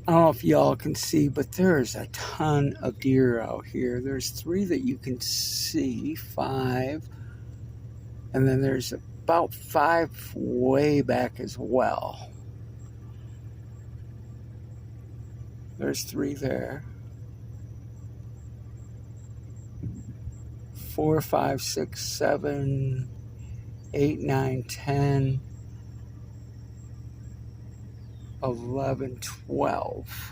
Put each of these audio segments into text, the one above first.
I don't know if y'all can see, but there's a ton of deer out here. There's 3 that you can see, 5, and then there's about 5 way back as well. There's 3 there. 4, 5, 6, 7, 8, 9, 10, 11, 12.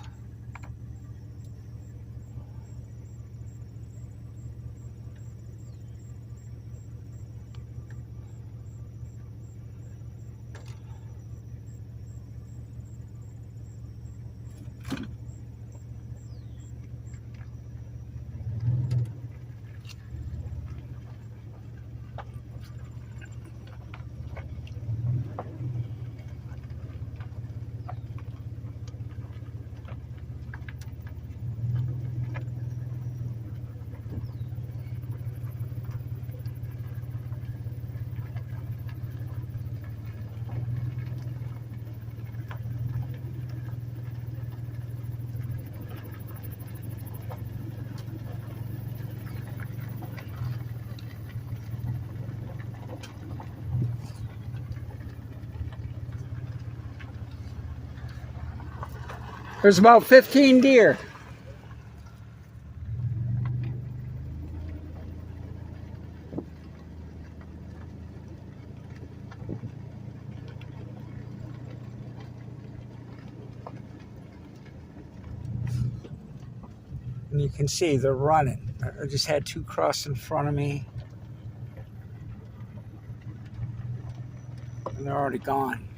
There's about 15 deer. And you can see they're running. I just had 2 cross in front of me. And they're already gone.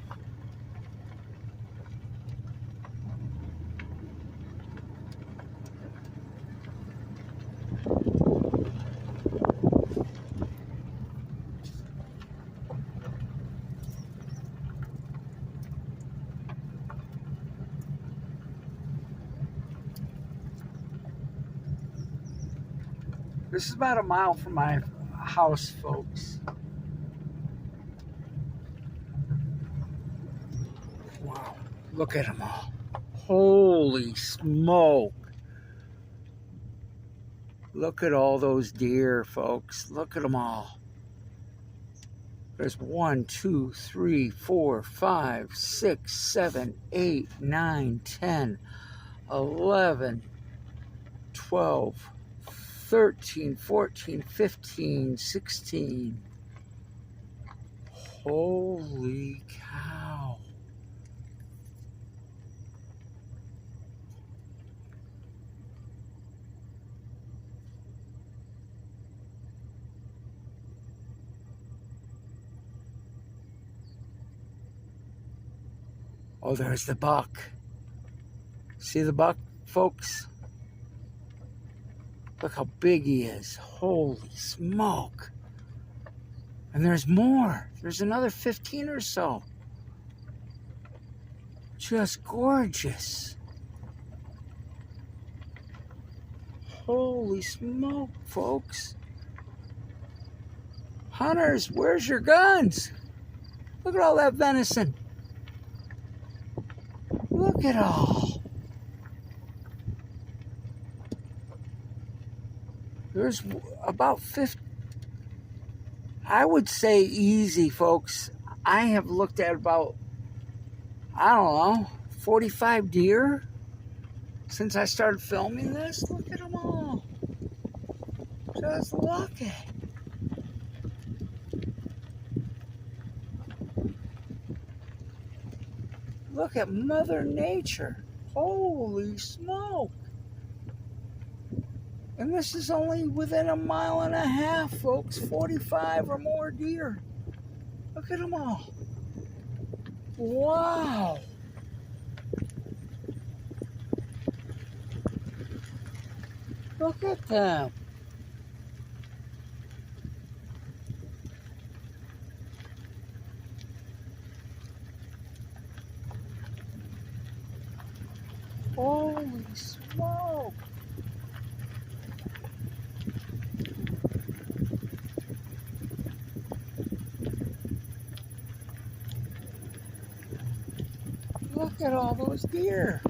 This is about a mile from my house, folks. Wow, look at them all. Holy smoke. Look at all those deer, folks. Look at them all. There's 1, 2, 3, 4, 5, 6, 7, 8, 9, 10, 11, 12, 13, 14, 15, 16. Holy cow. Oh, there's the buck. See the buck, folks? Look how big he is. Holy smoke. And there's more. There's another 15 or so. Just gorgeous. Holy smoke, folks. Hunters, where's your guns? Look at all that venison. Look at all. There's about 50. I would say easy, folks. I have looked at about, I don't know, 45 deer since I started filming this. Look at them all. Just look at it. Look at Mother Nature. Holy smoke. And this is only within a mile and a half, folks. 45 or more deer. Look at them all. Wow. Look at them. Holy smoke. Look at all those deer.